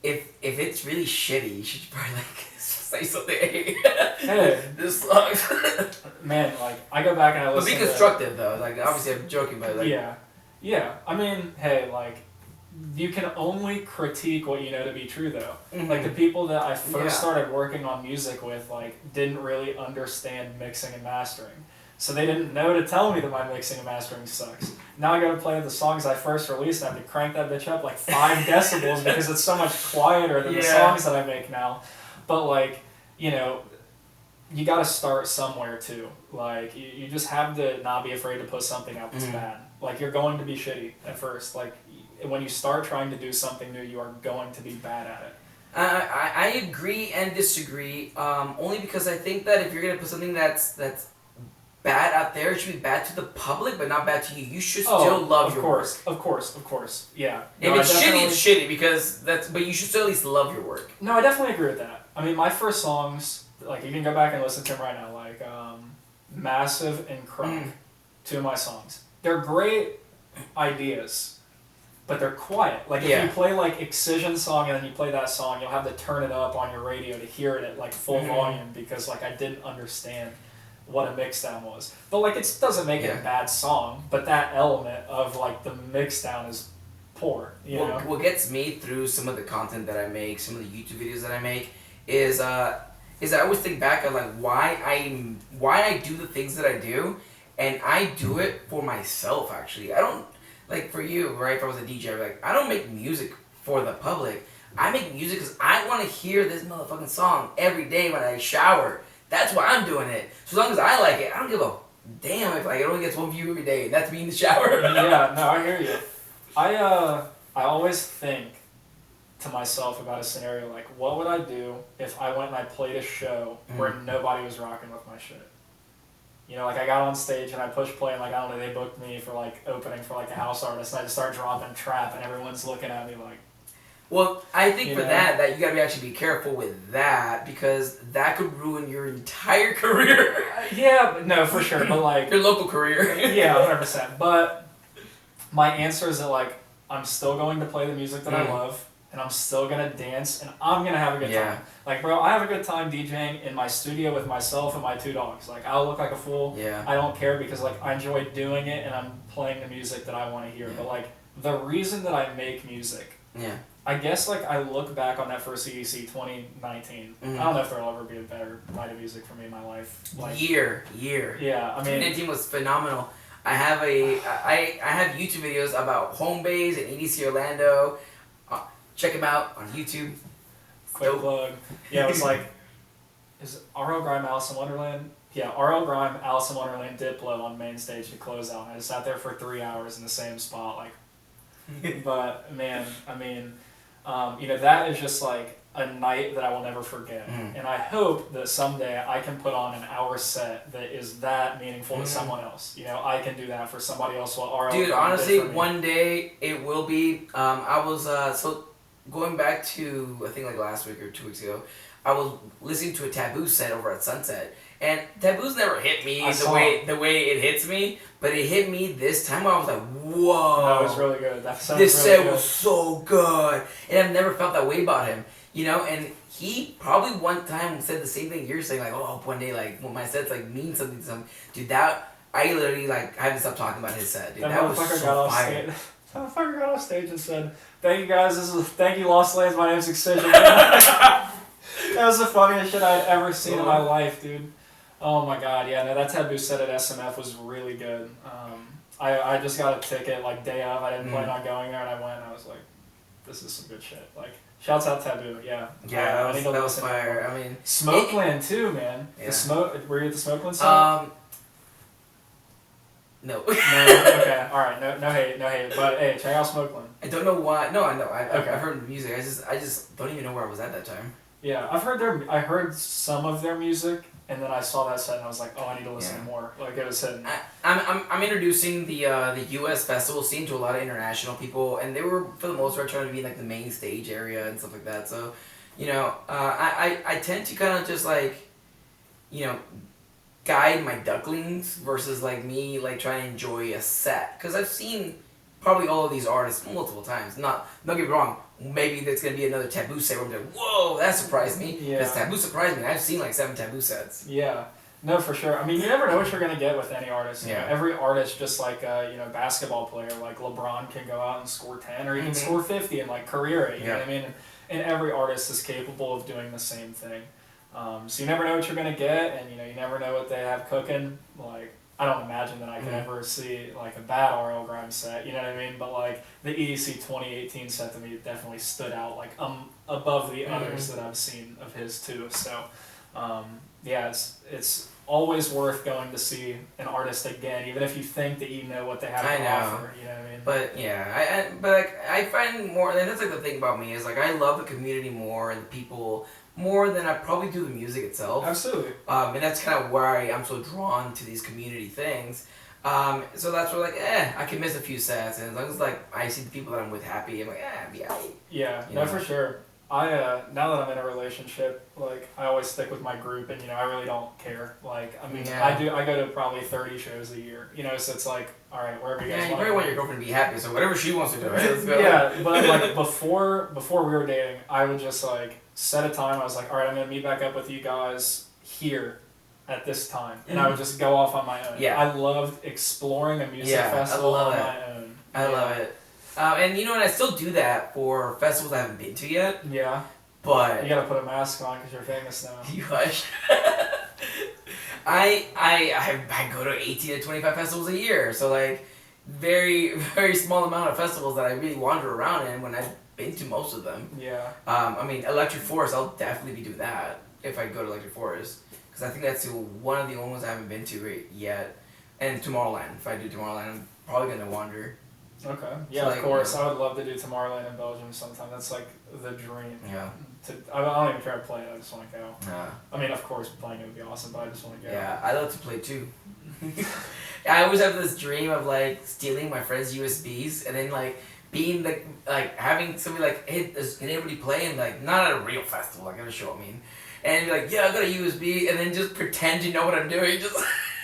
if it's really shitty, you should probably, like, say something. Hey, this sucks. Man, like, I go back and I listen to... But be constructive, though. Like, obviously I'm joking, but, like... Yeah. I mean, hey, like, you can only critique what you know to be true, though.
Mm-hmm.
Like, the people that I first started working on music with, like, didn't really understand mixing and mastering. So they didn't know to tell me that my mixing and mastering sucks. Now I gotta play the songs I first released, and I have to crank that bitch up like 5 decibels because it's so much quieter than the songs that I make now. But, like, you know, you gotta start somewhere, too. Like, you just have to not be afraid to put something out that's bad. Like, you're going to be shitty at first. Like, when you start trying to do something new, you are going to be bad at it.
I agree and disagree, only because I think that if you're gonna put something that's bad out there, it should be bad to the public, but not bad to you. You should still love your work.
Of course, yeah.
If it's shitty, it's shitty, because but you should still at least love your work.
No, I definitely agree with that. I mean, my first songs, like, you can go back and listen to them right now, like, Massive and Crunk, 2 of my songs. They're great ideas, but they're quiet. Like, if you play, like, Excision song and then you play that song, you'll have to turn it up on your radio to hear it at, like, full volume, because, like, I didn't understand what a mixdown was. But, like, it doesn't make it a bad song, but that element of, like, the mixdown is poor, you know?
What gets me through some of the content that I make, some of the YouTube videos that I make, is I always think back on, like, why I do the things that I do, and I do it for myself, actually. I don't, like, for you, right, if I was a DJ, like, I don't make music for the public. I make music because I want to hear this motherfucking song every day when I shower. That's why I'm doing it. So as long as I like it, I don't give a damn if, like, it only gets 1 view every day, and that's me in the shower.
Yeah, no, I hear you. I always think to myself about a scenario like, what would I do if I went and I played a show where nobody was rocking with my shit? You know, like, I got on stage and I pushed play, and, like, I don't know, they booked me for, like, opening for, like, a house artist, and I just start dropping trap, and everyone's looking at me like...
Well, I think for that you gotta actually be careful with that, because that could ruin your entire career.
Yeah, but no, for sure, but, like...
Your local career.
Yeah, 100%. But my answer is that, like, I'm still going to play the music that I love, and I'm still gonna dance, and I'm gonna have a good time. Like, bro, I have a good time DJing in my studio with myself and my 2 dogs. Like, I'll look like a fool. Yeah. I don't care, because, like, I enjoy doing it, and I'm playing the music that I want to hear. But, like, the reason that I make music... Yeah. I guess, like, I look back on that first CDC 2019. I don't know if there'll ever be a better night of music for me in my life. Like, year. Yeah, I mean... 2019 was phenomenal. I have I have YouTube videos about home base and EDC Orlando. Check them out on YouTube. Quick plug. Yeah, it was like... Is R.L. Grime, Alice in Wonderland? Yeah, R.L. Grime, Alice in Wonderland, Diplo on main stage to close out. And I just sat there for 3 hours in the same spot, like... But, man, I mean... you know, that is just, like, a night that I will never forget. And I hope that someday I can put on an hour set that is that meaningful to someone else. You know, I can do that for somebody else.
Dude, honestly, one day it will be. I was, so going back to, I think, like, last week or 2 weeks ago, I was listening to a Taboo set over at Sunset. And Taboo's never hit me the way it hits me, but it hit me this time where I was like, whoa.
That was really good.
This set was so good. And I've never felt that way about him. You know, and he probably one time said the same thing you're saying, like, oh, one day, like, when my sets, like, mean something to something. Dude, that, I literally, like, I haven't stopped talking about his set, dude. That was so fire.
That motherfucker got off stage and said, thank you guys, thank you Lost Lands, my name's Excision. That was the funniest shit I had ever seen in my life, dude. Oh my god, yeah, no, that Taboo set at SMF was really good. I just got a ticket, like, day of. I didn't plan on going there, and I went, and I was like, this is some good shit. Like, shouts out Taboo, yeah.
Yeah, that was fire. I mean,
Smokeland too, man. Yeah. Were you at the Smokeland set?
No.
No. Okay. All right. No hate. But hey, check out Smokeland.
I don't know why. No, I know. I've heard the music. I just don't even know where I was at that time.
Yeah, I heard some of their music, and then I saw that set, and I was like, oh, I need to listen more. Like, it was hitting.
I'm introducing the U.S. festival scene to a lot of international people, and they were, for the most part, trying to be in, like, the main stage area and stuff like that. So, you know, I tend to kind of just, like, you know, guide my ducklings versus, like, me, like, trying to enjoy a set. Because I've seen probably all of these artists multiple times. Don't get me wrong. Maybe there's going to be another Taboo set where I'm like, whoa, that surprised me. Because Taboo surprised me. I've seen, like, 7 Taboo sets.
Yeah. No, for sure. I mean, you never know what you're gonna get with any artist. You
Yeah.
know, every artist, just like a basketball player, like LeBron can go out and score 10 or even score 50 in like career rate. You know what I mean? And every artist is capable of doing the same thing. So you never know what you're gonna get, and you never know what they have cooking. Like, I don't imagine that I could ever see like a bad RL Grimes set. You know what I mean? But like the EDC 2018 set to me definitely stood out like above the others that I've seen of his too. So. Yeah, it's always worth going to see an artist again, even if you think that you know what they have to offer. You know what I mean?
But yeah, but like I find more, and that's like the thing about me is like I love the community more and the people more than I probably do the music itself.
Absolutely.
And that's kind of why I'm so drawn to these community things. So that's where like, I can miss a few sets, and as long as like I see the people that I'm with happy, I'm like, yeah.
Yeah, no, for sure. Now that I'm in a relationship, like I always stick with my group, and I really don't care. Like, I mean, I go to probably 30 shows a year, so it's like, all right, wherever you guys want.
You probably want your girlfriend to be happy, so whatever she wants to do, right? Let's go.
Yeah, but like before we were dating, I would just like set a time. I was like, all right, I'm gonna meet back up with you guys here at this time, and I would just go off on my own.
Yeah,
I loved exploring a music festival on my own.
I love it. And and I still do that for festivals I haven't been to yet.
Yeah.
But
you gotta put a mask on because you're famous now.
You hush. I go to 18 to 25 festivals a year, so like very, very small amount of festivals that I really wander around in when I've been to most of them.
Yeah.
I mean, Electric Forest, I'll definitely be doing that if I go to Electric Forest, because I think that's one of the only ones I haven't been to yet. And Tomorrowland, if I do Tomorrowland, I'm probably gonna wander.
Okay. Yeah, so, of course. I would love to do Tomorrowland in Belgium sometime. That's like the dream.
Yeah.
I don't even care to play it. I just want to go.
Nah.
I mean, of course, playing it would be awesome, but I just want to go.
Yeah, I love to play too. I always have this dream of like stealing my friends' USBs and then like being having somebody like, hey, can anybody play? And like, not at a real festival, like at a show, I mean. And be like, yeah, I got a USB, and then just pretend you know what I'm doing. Just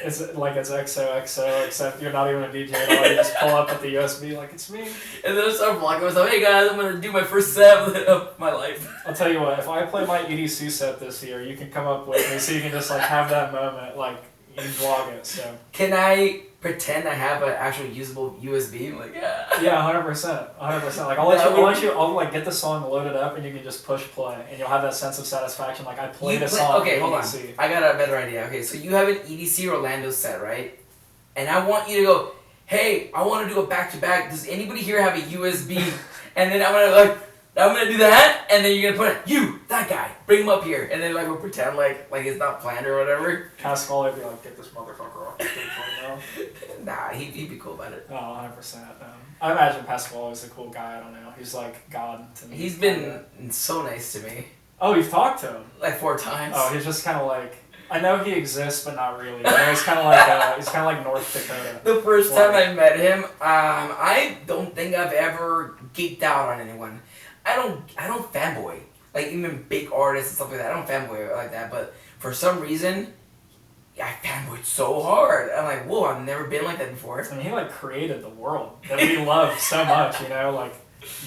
it's like it's XOXO, except you're not even a DJ at all. You just pull up with the USB like, it's me.
And then I start vlogging myself, hey guys, I'm gonna do my first set of my life.
I'll tell you what, if I play my EDC set this year, you can come up with me so you can just like have that moment, like you vlog it. So
can I pretend I have an actual usable USB? I'm like, yeah.
Yeah, 100%. Like I'll like get the song loaded up, and you can just push play, and you'll have that sense of satisfaction. Like I played a song.
Okay, hold on. I got a better idea. Okay, so you have an EDC Orlando set, right? And I want you to go, hey, I want to do a back-to-back. Does anybody here have a USB? And then I'm gonna do that, and then you're gonna put that guy, bring him up here, and then like we'll pretend like it's not planned or whatever.
Pascal would be like, get this motherfucker off the stage right now.
Nah, he'd be cool about it.
Oh, 100%. I imagine Pascal is a cool guy. I don't know. He's like God to me.
He's been so nice to me.
Oh, you've talked to him?
Like 4 times.
Oh, he's just kind of like, I know he exists, but not really. He's kind of like North Dakota.
The first time I met him, I don't think I've ever geeked out on anyone. I don't fanboy. Like even big artists and stuff like that. I don't fanboy like that. But for some reason, I fanboyed so hard. I'm like, whoa, I've never been like that before.
I mean, he like created the world that we love so much, like.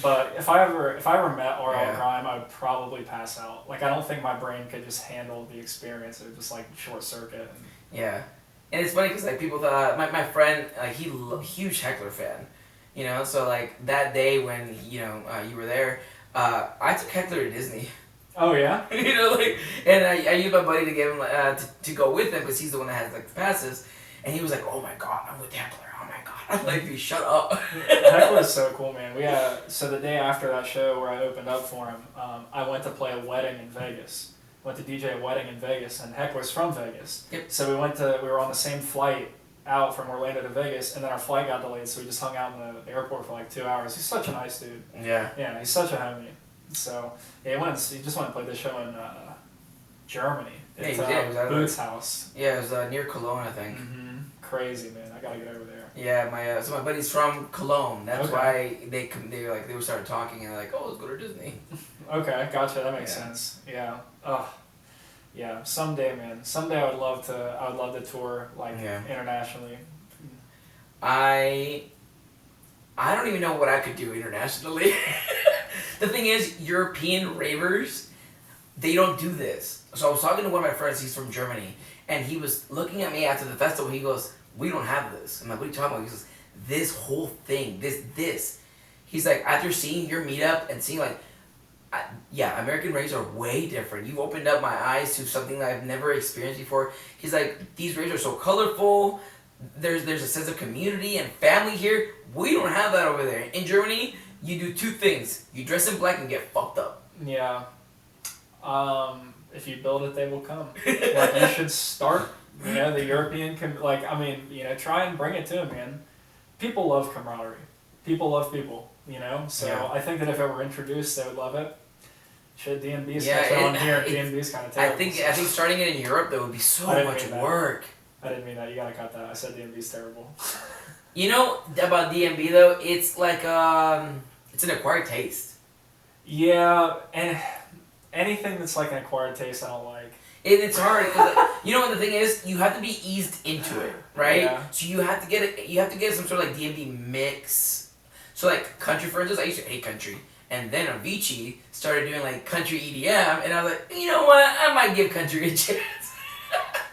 But if I ever met RL Grime, I would probably pass out. Like I don't think my brain could just handle the experience. It would just like short circuit.
Yeah, and it's funny because like people thought my friend huge Heckler fan, So like that day when you were there, I took Heckler to Disney.
Oh yeah.
And I used my buddy to get him to go with him because he's the one that has like the passes, and he was like, oh my god, I'm with Heckler. Oh my god. I'm like, dude, shut up.
Heckler's so cool, man. So the day after that show where I opened up for him, I went to play a wedding in Vegas. Went to DJ a wedding in Vegas, and Heckler's from Vegas. Yep. So we were on the same flight out from Orlando to Vegas, and then our flight got delayed, so we just hung out in the airport for like 2 hours. He's such a nice dude.
Yeah.
Yeah, he's such a homie. So he just went to play this show in Germany. It's Boots House.
Yeah, it was near Cologne, I think.
Mm-hmm. Crazy, man. I gotta get over there.
Yeah, my buddy's from Cologne. That's why they were started talking and like, oh, let's go to Disney.
Okay, gotcha. That makes sense. Yeah. Yeah. Someday, man. Someday I would love to tour internationally.
I don't even know what I could do internationally. The thing is, European ravers, they don't do this. So I was talking to one of my friends. He's from Germany. And he was looking at me after the festival. He goes, "We don't have this." I'm like, "What are you talking about?" He goes, "This whole thing, this." He's like, after seeing your meetup and seeing like, yeah, American raves are way different. You've opened up my eyes to something that I've never experienced before. He's like, these raves are so colorful. There's a sense of community and family here. We don't have that over there. In Germany, you do two things. You dress in black and get fucked up.
Yeah. If you build it, they will come. Like, you should start, the European, try and bring it to them, man. People love camaraderie. People love people, So
Yeah.
I think that if it were introduced, they would love it. Shit, DMB's DMB's kind of terrible.
I think starting it in Europe, that would be so much work.
I didn't mean that. You gotta cut that. I said DMB's terrible.
You know about DMB though? It's like it's an acquired taste.
Yeah, and anything that's like an acquired taste, I don't like.
It's hard because what the thing is, you have to be eased into it, right?
Yeah.
So you have to get some sort of like DMB mix. So like country, for instance, I used to hate country, and then Avicii started doing like country EDM, and I was like, you know what? I might give country a chance.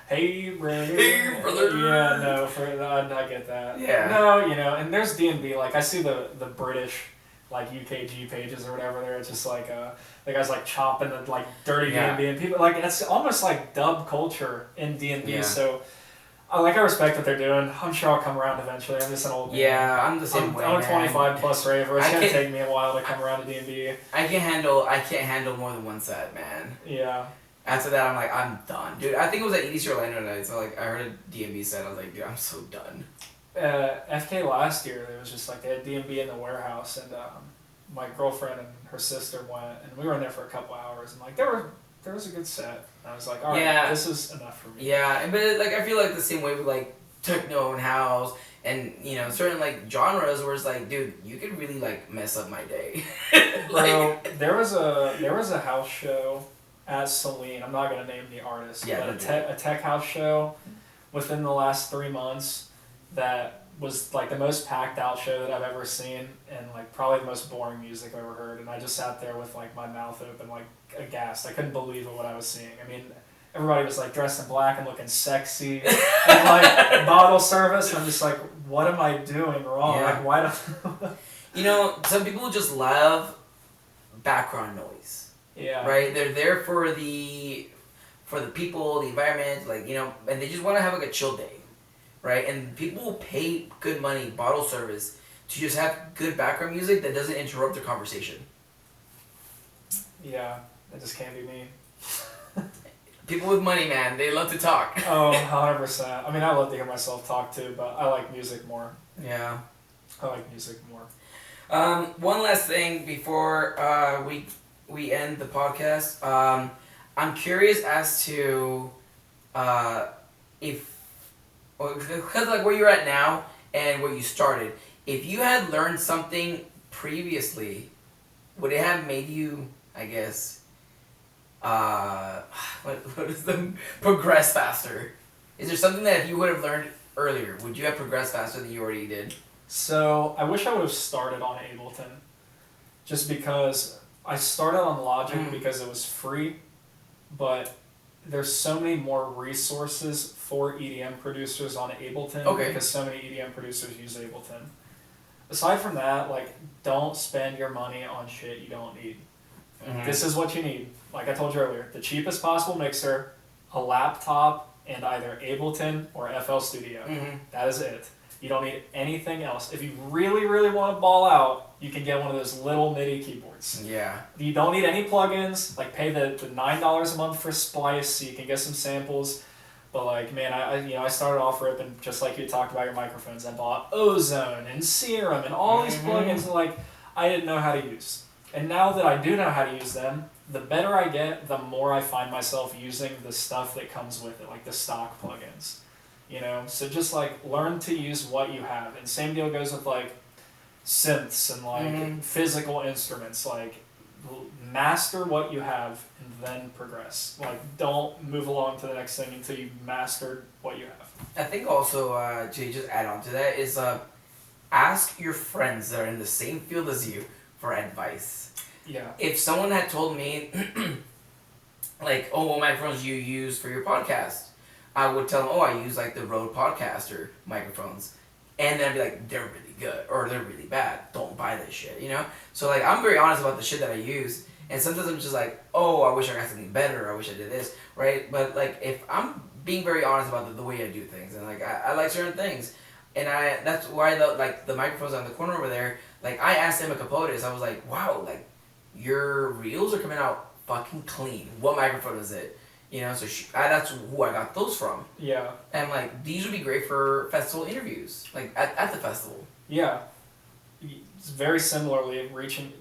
Hey, brother.
Hey, brother.
Yeah, no, I get that.
Yeah.
No, and there's DMB, like, I see the British, like, UKG pages or whatever there, it's just like, the guys, like, chopping the, like, dirty DMB, and people, like, it's almost like dub culture in DMB, so, I respect what they're doing. I'm sure I'll come around eventually. I'm just an old man.
Yeah, I'm the same way,
I'm a 25-plus raver. It's gonna take me a while to come around to DMB.
I can't handle more than one set, man.
Yeah.
After that, I'm like, I'm done. Dude, I think it was at EDC Orlando night, so like, I heard a DMB set, I was like, dude, I'm so done.
FK last year, there was just like, they had DMB in the warehouse, and my girlfriend and her sister went, and we were in there for a couple hours, and like, there was a good set. And I was like, alright, this is enough for me.
Yeah, but like, I feel like the same way with like, techno and house, and certain like genres where it's like, dude, you could really like mess up my day.
Bro, there was a house show at Celine, I'm not going to name the artist, but a tech house show within the last 3 months that was like the most packed out show that I've ever seen, and like probably the most boring music I've ever heard, and I just sat there with like my mouth open, like aghast. I couldn't believe what I was seeing. I mean, everybody was like dressed in black and looking sexy, and like bottle service, and I'm just like, what am I doing wrong?
Yeah.
Like, why don't...
Some people just love background noise.
Yeah.
Right? They're there for the people, the environment, like, and they just want to have like a chill day. Right? And people will pay good money, bottle service, to just have good background music that doesn't interrupt their conversation.
Yeah, that just can't be me.
People with money, man, they love to talk.
Oh, 100%. I mean, I love to hear myself talk too, but I like music more.
Yeah.
I like music more.
One last thing before we end the podcast. I'm curious as to because like where you're at now and where you started, if you had learned something previously, would it have made you, I guess, what is the progress faster? Is there something that if you would have learned earlier, would you have progressed faster than you already did?
So I wish I would have started on Ableton, just because I started on Logic because it was free, but there's so many more resources for EDM producers on Ableton because so many EDM producers use Ableton. Aside from that, like, don't spend your money on shit you don't need. This is what you need. Like I told you earlier, the cheapest possible mixer, a laptop, and either Ableton or FL Studio. That is it. You don't need anything else. If you really, really want to ball out, you can get one of those little MIDI keyboards.
Yeah.
You don't need any plugins. Like, pay the $9 a month for Splice so you can get some samples. But like, man, I started off ripping, just like you talked about your microphones. I bought Ozone and Serum and all these plugins that like I didn't know how to use. And now that I do know how to use them, the better I get, the more I find myself using the stuff that comes with it, like the stock plugins. So just like learn to use what you have. And same deal goes with like synths and like physical instruments. Like, master what you have and then progress. Like, don't move along to the next thing until you've mastered what you have.
I think also, to just add on to that, is ask your friends that are in the same field as you for advice.
Yeah.
If someone had told me, like, oh, what microphones you use for your podcast? I would tell them, oh, I use like the Rode Podcaster microphones. And then I'd be like, they're really good or they're really bad. Don't buy this shit, you know? So like, I'm very honest about the shit that I use. And sometimes I'm just like, oh, I wish I got something better. I wish I did this, right? But like, if I'm being very honest about the way I do things, and like, I like certain things. And that's why the microphones on the corner over there, like I asked Emma Capotes, I was like, wow, like your reels are coming out fucking clean. What microphone is it? You know, so that's who I got those from.
Yeah.
And like these would be great for festival interviews, like at the festival.
Yeah. It's very similarly reaching.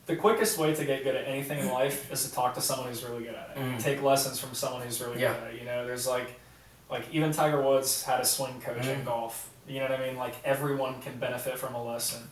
The quickest way to get good at anything in life is to talk to someone who's really good at it. Take lessons from someone who's really good at it. You know, there's like even Tiger Woods had a swing coach in golf. You know what I mean? Like everyone can benefit from a lesson.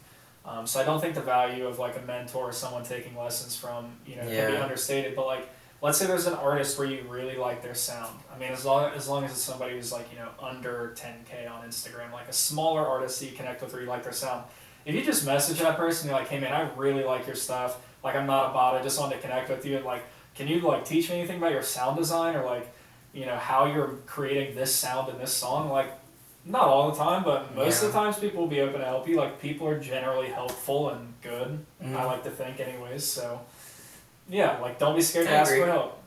So I don't think the value of like a mentor or someone taking lessons from, you know, can be understated. But like, let's say there's an artist where you really like their sound. I mean, as long as it's somebody who's like, you know, under 10K on Instagram, like a smaller artist that you connect with or you like their sound. If you just message that person, you're like, hey man, I really like your stuff. Like I'm not a bot, I just wanted to connect with you. And like, can you like teach me anything about your sound design or like, you know, how you're creating this sound in this song? Like, not all the time, but most of the times people will be open to help you. Like people are generally helpful and good. I like to think anyways. So yeah, like don't be scared to ask for help.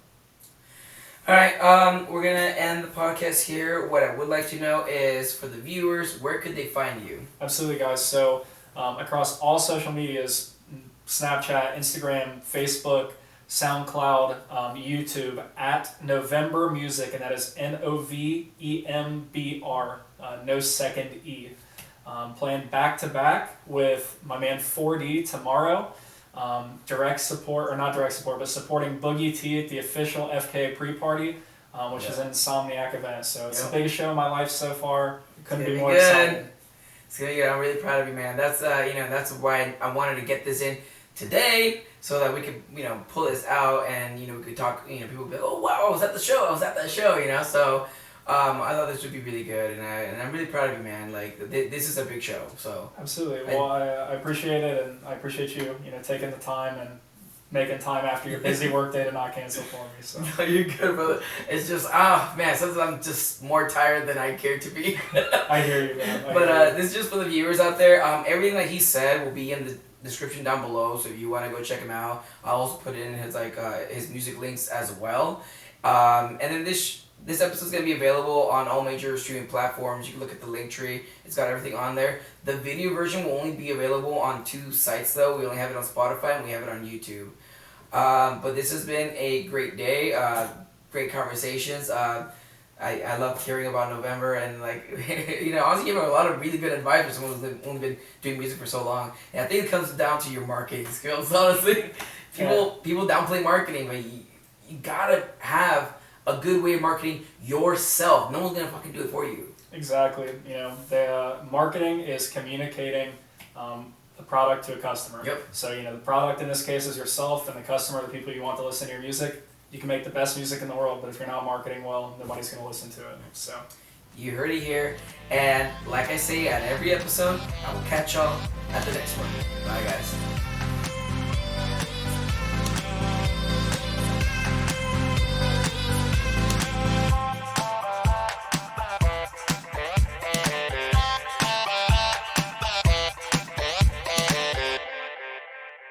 All right, we're gonna end the podcast here. What I would like to know is for the viewers, where could they find you?
Absolutely, guys. So across all social medias, Snapchat, Instagram, Facebook, SoundCloud, YouTube, at NOVEMBRMUSIC, and that is NOVEMBR, no second E. Playing back-to-back with my man 4D tomorrow. Direct support, or not direct support, but supporting Boogie T at the official FKA pre-party, which is an Insomniac event. So it's the biggest show of my life so far. Couldn't be more excited.
It's gonna be good. I'm really proud of you, man. That's that's why I wanted to get this in today, so that we could pull this out and we could talk. People would be like, oh wow, I was at the show. So I thought this would be really good, and I'm really proud of you, man. Like this is a big show. So
absolutely. Well, I appreciate it, and I appreciate you taking the time and making time after your busy work day to not cancel for me. So
no, you're good, brother. It's just man, sometimes I'm just more tired than I care to be.
I hear you, man.
This is just for the viewers out there. Everything that he said will be in the description down below, so if you want to go check him out, I'll also put in his his music links as well. And then this episode is going to be available on all major streaming platforms. You can look at the link tree. It's got everything on there. The video version will only be available on 2 sites, though. We only have it on Spotify and we have it on YouTube. But this has been a great day. Great conversations. I loved hearing about November and honestly gave a lot of really good advice for someone who's only been doing music for so long. And I think it comes down to your marketing skills, honestly. People downplay marketing, but you gotta have a good way of marketing yourself. No one's gonna fucking do it for you.
Exactly. The marketing is communicating the product to a customer.
Yep.
So the product in this case is yourself, and the customer, the people you want to listen to your music. You can make the best music in the world, but if you're not marketing well, nobody's gonna listen to it. So
you heard it here, and like I say at every episode, I will catch y'all at the next one. Bye, guys.